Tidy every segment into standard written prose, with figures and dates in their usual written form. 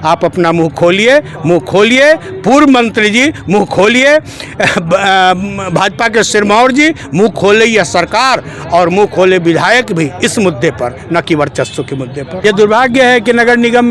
आप अपना मुंह खोलिए, मुंह खोलिए। पूर्व मंत्री जी मुंह खोलिए, भाजपा के सिरमौर जी मुंह खोले यह सरकार, और मुंह खोले विधायक भी इस मुद्दे पर, न कि वर्चस्व के मुद्दे पर। यह दुर्भाग्य है कि नगर निगम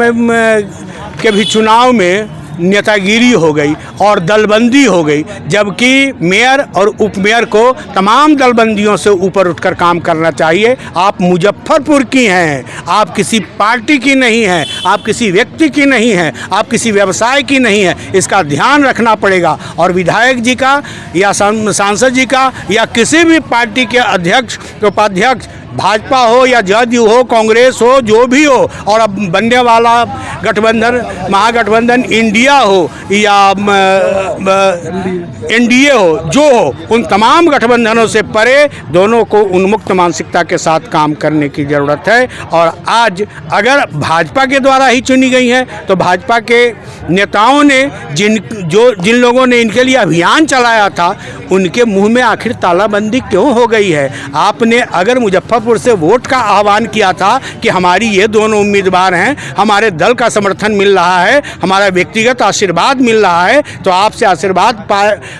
के भी चुनाव में नेतागिरी हो गई और दलबंदी हो गई, जबकि मेयर और उपमेयर को तमाम दलबंदियों से ऊपर उठकर काम करना चाहिए। आप मुजफ्फरपुर की हैं, आप किसी पार्टी की नहीं हैं, आप किसी व्यक्ति की नहीं हैं, आप किसी व्यवसाय की नहीं हैं, इसका ध्यान रखना पड़ेगा। और विधायक जी का या सांसद जी का या किसी भी पार्टी के अध्यक्ष उपाध्यक्ष, भाजपा हो या जदयू हो, कांग्रेस हो, जो भी हो, और अब बनने वाला गठबंधन, महागठबंधन इंडिया हो या एनडीए हो, जो हो, उन तमाम गठबंधनों से परे दोनों को उन्मुक्त मानसिकता के साथ काम करने की ज़रूरत है। और आज अगर भाजपा के द्वारा ही चुनी गई हैं, तो भाजपा के नेताओं ने जिन लोगों ने इनके लिए अभियान चलाया था, उनके मुंह में आखिर तालाबंदी क्यों हो गई है? आपने अगर मुजफ्फरपुर से वोट का आह्वान किया था कि हमारी ये दोनों उम्मीदवार हैं, हमारे दल का समर्थन मिल रहा है, हमारा व्यक्तिगत आशीर्वाद मिल रहा है, तो आपसे आशीर्वाद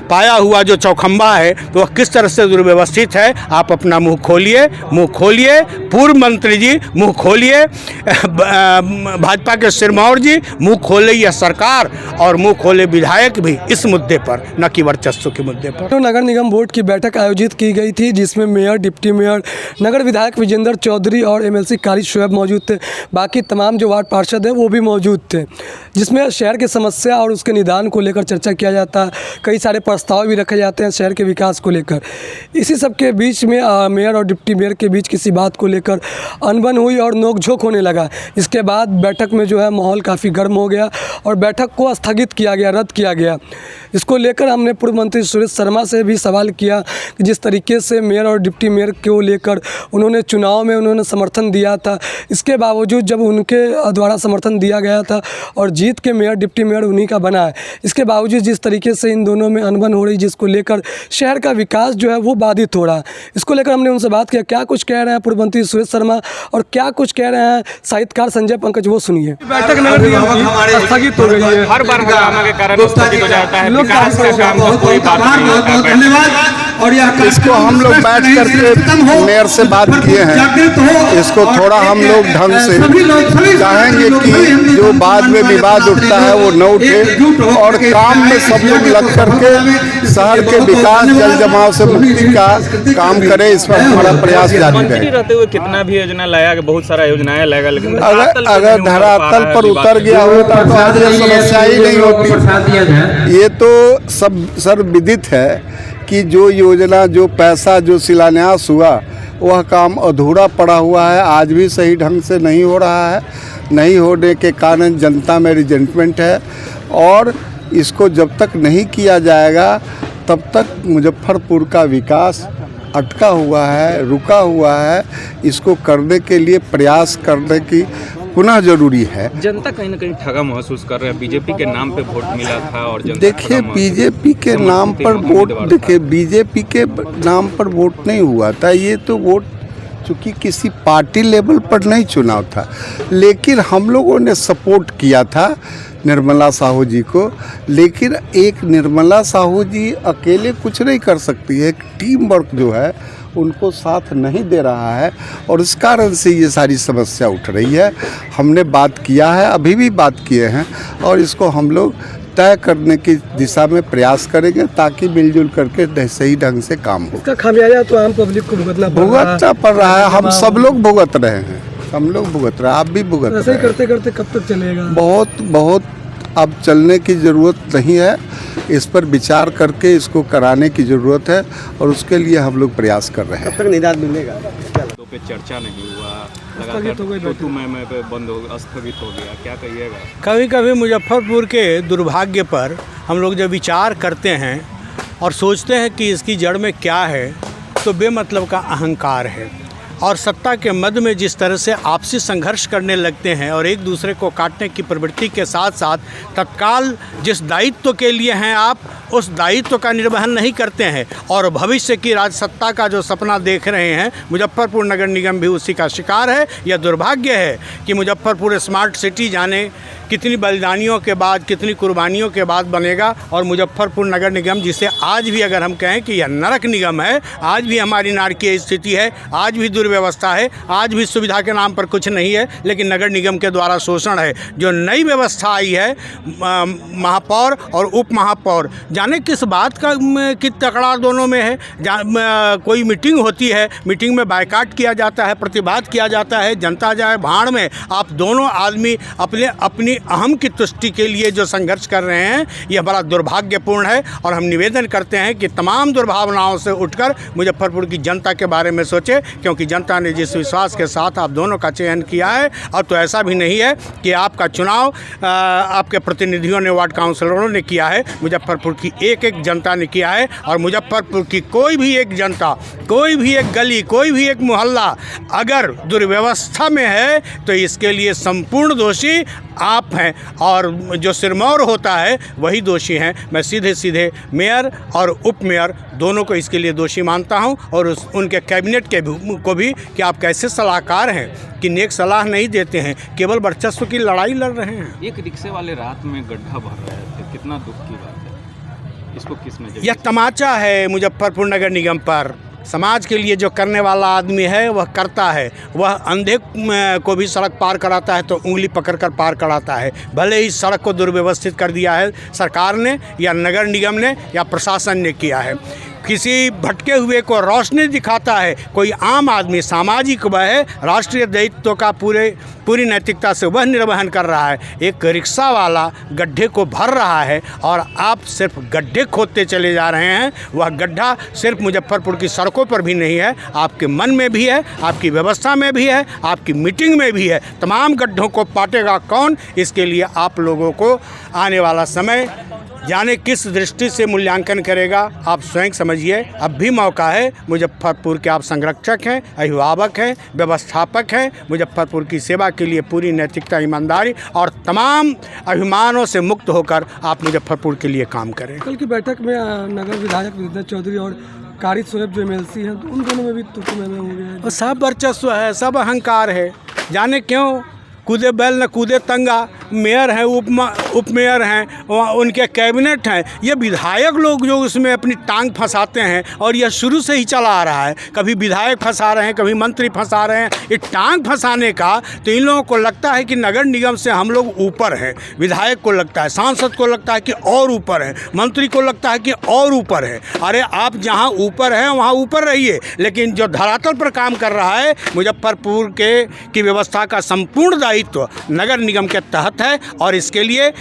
पाया हुआ जो चौखंबा है तो वह किस तरह से दुर्व्यवस्थित है। आप अपना मुंह खोलिए, मुंह खोलिए। पूर्व मंत्री जी मुंह खोलिए, भाजपा के सिरमौर जी मुंह खोले यह सरकार, और मुंह खोले विधायक भी इस मुद्दे पर, न कि वर्चस्व के मुद्दे पर। तो नगर निगम बोर्ड की बैठक आयोजित की गई थी, जिसमें मेयर, डिप्टी मेयर, नगर विधायक विजेंद्र चौधरी और एमएलसी कारी शोएब मौजूद थे। बाकी तमाम जो वार्ड पार्षद हैं वो भी मौजूद थे, जिसमें शहर की समस्या और उसके निदान को लेकर चर्चा किया जाता है। कई सारे प्रस्ताव भी रखे जाते हैं शहर के विकास को लेकर। इसी सब के बीच में मेयर और डिप्टी मेयर के बीच किसी बात को लेकर अनबन हुई और नोकझोंक होने लगा। इसके बाद बैठक में जो है माहौल काफ़ी गर्म हो गया और बैठक को स्थगित किया गया, रद्द किया गया। इसको लेकर हमने पूर्व मंत्री सुरेश शर्मा से भी सवाल किया कि जिस तरीके से मेयर और डिप्टी मेयर को लेकर उन्होंने चुनाव में उन्होंने समर्थन दिया था, इसके बावजूद जब उनके द्वारा समर्थन दिया गया था और जीत के मेयर डिप्टी मेयर उन्हीं का बना है, इसके बावजूद जिस तरीके से इन दोनों में अनबन हो रही, जिसको लेकर शहर का विकास जो है वो बाधित हो रहा है, इसको लेकर हमने उनसे बात किया। क्या कुछ कह रहे हैं पूर्व मंत्री सुरेश शर्मा और क्या कुछ कह रहे हैं साहित्यकार संजय पंकज, वो सुनिए। बैठक नगर निगम की स्थगित हो गई है, हर बार हंगामा के कारण स्थगित हो जाता है, विकास का काम का कोई बात नहीं होता। धन्यवाद। और इसको हम लोग बैठ करके मेयर से बात किए हैं, इसको थोड़ा हम लोग ढंग से चाहेंगे कि जो बाद में विवाद उठता है वो न उठे, और काम में सब लोग लग करके शहर के विकास, जल जमाव से मुक्ति का काम करे। इस पर हमारा प्रयास जारी है। रहते हुए कितना भी योजना लाया, बहुत सारा योजनाएं लाएगा, लेकिन अगर धरातल पर उतर गया होता तो आज ये समस्या ही नहीं होती। ये तो सब सर्वविदित है कि जो योजना, जो पैसा, जो शिलान्यास हुआ, वह काम अधूरा पड़ा हुआ है, आज भी सही ढंग से नहीं हो रहा है। नहीं होने के कारण जनता में रिजेंटमेंट है, और इसको जब तक नहीं किया जाएगा तब तक मुजफ्फरपुर का विकास अटका हुआ है, रुका हुआ है। इसको करने के लिए प्रयास करने की पुनः जरूरी है। जनता कहीं ना कहीं ठगा महसूस कर रहे हैं। बीजेपी के नाम पे वोट मिला था और देखिए बीजेपी के नाम पर वोट, देखिए बीजेपी के नाम पर वोट नहीं हुआ था, ये तो वोट चूँकि किसी पार्टी लेवल पर नहीं चुनाव था, लेकिन हम लोगों ने सपोर्ट किया था निर्मला साहू जी को। लेकिन एक निर्मला साहू जी अकेले कुछ नहीं कर सकती है, एक टीम वर्क जो है उनको साथ नहीं दे रहा है, और इस कारण से ये सारी समस्या उठ रही है। हमने बात किया है, अभी भी बात किए हैं, और इसको हम लोग तय करने की दिशा में प्रयास करेंगे ताकि मिलजुल करके सही ढंग से काम हो। इसका खामियाजा तो आम पब्लिक को भुगतना पड़ रहा है। हम सब लोग भुगत रहे हैं, हम लोग भुगत रहे हैं, आप भी भुगत रहे हैं। करते करते कब तक चलेगा? बहुत अब चलने की ज़रूरत नहीं है, इस पर विचार करके इसको कराने की ज़रूरत है, और उसके लिए हम लोग प्रयास कर रहे हैं। कब तक निदान मिलेगा? तो पे चर्चा नहीं हुआ, लगातार पे बंद हो, स्थगित हो गया, क्या कहिएगा? कभी कभी मुजफ्फरपुर के दुर्भाग्य पर हम लोग जब विचार करते हैं और सोचते हैं कि इसकी जड़ में क्या है, तो बेमतलब का अहंकार है, और सत्ता के मद में जिस तरह से आपसी संघर्ष करने लगते हैं और एक दूसरे को काटने की प्रवृत्ति के साथ साथ तत्काल जिस दायित्व के लिए हैं आप, उस दायित्व का निर्वहन नहीं करते हैं और भविष्य की राजसत्ता का जो सपना देख रहे हैं, मुजफ्फरपुर नगर निगम भी उसी का शिकार है। यह दुर्भाग्य है कि मुजफ्फरपुर स्मार्ट सिटी जाने कितनी बलिदानियों के बाद, कितनी कुर्बानियों के बाद बनेगा, और मुजफ्फरपुर नगर निगम जिसे आज भी अगर हम कहें कि यह नरक निगम है, आज भी हमारी नारकीय स्थिति है, आज भी दुर्व्यवस्था है, आज भी सुविधा के नाम पर कुछ नहीं है, लेकिन नगर निगम के द्वारा शोषण है। जो नई व्यवस्था आई है महापौर और उप महापौर, जाने किस बात का कि तकरार दोनों में है। कोई मीटिंग होती है, मीटिंग में बायकाट किया जाता है, प्रतिवाद किया जाता है, जनता जाए भाड़ में। आप दोनों आदमी अपनी अहम की तुष्टि के लिए जो संघर्ष कर रहे हैं, यह बड़ा दुर्भाग्यपूर्ण है। और हम निवेदन करते हैं कि तमाम दुर्भावनाओं से उठकर मुजफ्फरपुर की जनता के बारे में सोचें, क्योंकि जनता ने जिस विश्वास के साथ आप दोनों का चयन किया है, अब तो ऐसा भी नहीं है कि आपका चुनाव आपके प्रतिनिधियों ने, वार्ड काउंसलरों ने किया है, मुजफ्फरपुर की एक एक जनता ने किया है। और मुजफ्फरपुर की कोई भी एक जनता, कोई भी एक गली, कोई भी एक मोहल्ला अगर दुर्व्यवस्था में है तो इसके लिए संपूर्ण दोषी आप हैं, और जो सिरमौर होता है वही दोषी हैं। मैं सीधे सीधे मेयर और उप मेयर दोनों को इसके लिए दोषी मानता हूं, और उनके कैबिनेट को भी कि आप कैसे सलाहकार हैं कि नेक सलाह नहीं देते हैं, केवल वर्चस्व की लड़ाई लड़ रहे हैं। एक रिक्शे वाले रात में गड्ढा भर रहे थे, कितना दुख की बात है। इसको किस नजर? यह तमाचा है मुजफ्फरपुर नगर निगम पर। समाज के लिए जो करने वाला आदमी है वह करता है। वह अंधे को भी सड़क पार कराता है तो उंगली पकड़कर पार कराता है। भले ही सड़क को दुर्व्यवस्थित कर दिया है सरकार ने या नगर निगम ने या प्रशासन ने किया है। किसी भटके हुए को रोशनी दिखाता है कोई आम आदमी, सामाजिक वह है, राष्ट्रीय दायित्व का पूरी नैतिकता से वह निर्वहन कर रहा है। एक रिक्शा वाला गड्ढे को भर रहा है और आप सिर्फ गड्ढे खोदते चले जा रहे हैं। वह गड्ढा सिर्फ मुजफ्फरपुर की सड़कों पर भी नहीं है, आपके मन में भी है, आपकी व्यवस्था में भी है, आपकी मीटिंग में भी है। तमाम गड्ढों को पाटेगा कौन, इसके लिए आप लोगों को आने वाला समय जाने किस दृष्टि से मूल्यांकन करेगा, आप स्वयं समझिए। अब भी मौका है। मुजफ्फरपुर के आप संरक्षक हैं, अभिभावक हैं, व्यवस्थापक हैं। मुजफ्फरपुर की सेवा के लिए पूरी नैतिकता, ईमानदारी और तमाम अभिमानों से मुक्त होकर आप मुजफ्फरपुर के लिए काम करें। कल की बैठक में नगर विधायक विद्या चौधरी और कारी शोएब जो MLC हैं, तो उन दोनों में भी तुतु होंगे। सब वर्चस्व है, सब अहंकार है। जाने क्यों कूदे बैल न कूदे तंगा। मेयर हैं, उप मेयर हैं, उनके कैबिनेट हैं। ये विधायक लोग जो उसमें अपनी टांग फंसाते हैं, और यह शुरू से ही चला आ रहा है। कभी विधायक फंसा रहे हैं, कभी मंत्री फंसा रहे हैं। ये टांग फंसाने का तो इन लोगों को लगता है कि नगर निगम से हम लोग ऊपर हैं। विधायक को लगता है, सांसद को लगता है कि और ऊपर है, मंत्री को लगता है कि और ऊपर है। अरे आप जहाँ ऊपर हैं वहाँ ऊपर रहिए, लेकिन जो धरातल पर काम कर रहा है मुजफ्फरपुर की व्यवस्था का संपूर्ण दायित्व नगर निगम के तहत है। और इसके लिए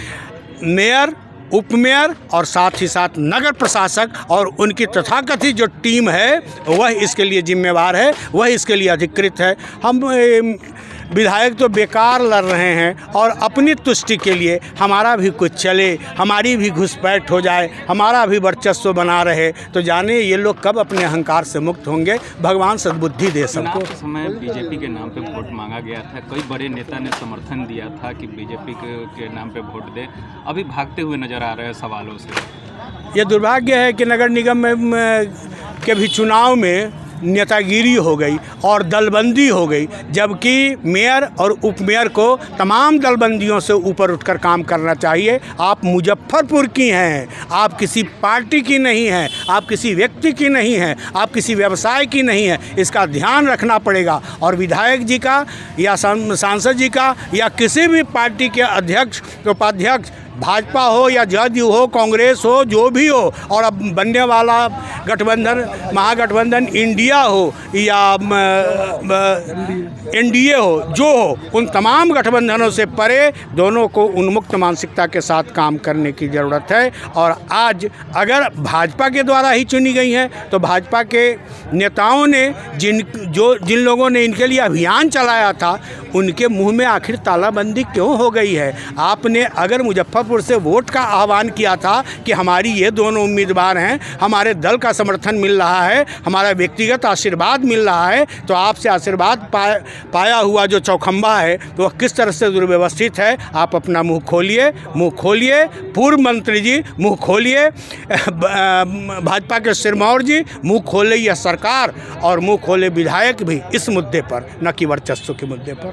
मेयर, उप मेयर और साथ ही साथ नगर प्रशासक और उनकी तथाकथित जो टीम है वह इसके लिए जिम्मेवार है, वह इसके लिए अधिकृत है। हम विधायक तो बेकार लड़ रहे हैं और अपनी तुष्टि के लिए हमारा भी कुछ चले, हमारी भी घुसपैठ हो जाए, हमारा भी वर्चस्व बना रहे, तो जाने ये लोग कब अपने अहंकार से मुक्त होंगे। भगवान सद्बुद्धि दे सबको। चुनाव के समय बीजेपी के नाम पे वोट मांगा गया था, कई बड़े नेता ने समर्थन दिया था कि बीजेपी के नाम पे वोट दे, अभी भागते हुए नजर आ रहे हैं सवालों से। ये दुर्भाग्य है कि नगर निगम में के भी चुनाव में नेतागिरी हो गई और दलबंदी हो गई, जबकि मेयर और उप मेयर को तमाम दलबंदियों से ऊपर उठकर काम करना चाहिए। आप मुजफ्फरपुर की हैं, आप किसी पार्टी की नहीं हैं, आप किसी व्यक्ति की नहीं हैं, आप किसी व्यवसाय की नहीं हैं। इसका ध्यान रखना पड़ेगा। और विधायक जी का या सांसद जी का या किसी भी पार्टी के अध्यक्ष, उपाध्यक्ष, भाजपा हो या जदयू हो, कांग्रेस हो, जो भी हो, और अब बनने वाला गठबंधन, महागठबंधन इंडिया हो या NDA हो, जो हो, उन तमाम गठबंधनों से परे दोनों को उन्मुक्त मानसिकता के साथ काम करने की ज़रूरत है। और आज अगर भाजपा के द्वारा ही चुनी गई हैं तो भाजपा के नेताओं ने जिन लोगों ने इनके लिए अभियान चलाया था उनके मुंह में आखिर तालाबंदी क्यों हो गई है। आपने अगर मुजफ्फरपुर से वोट का आह्वान किया था कि हमारी ये दोनों उम्मीदवार हैं, हमारे दल का समर्थन मिल रहा है, हमारा व्यक्तिगत आशीर्वाद मिल रहा है, तो आपसे आशीर्वाद पाया हुआ जो चौखंबा है तो वह किस तरह से दुर्व्यवस्थित है। आप अपना मुंह खोलिए, पूर्व मंत्री जी मुंह खोलिए, भाजपा के सिरमौर जी मुंह खोले यह सरकार, और मुंह खोले विधायक भी इस मुद्दे पर, न कि वर्चस्व के मुद्दे पर।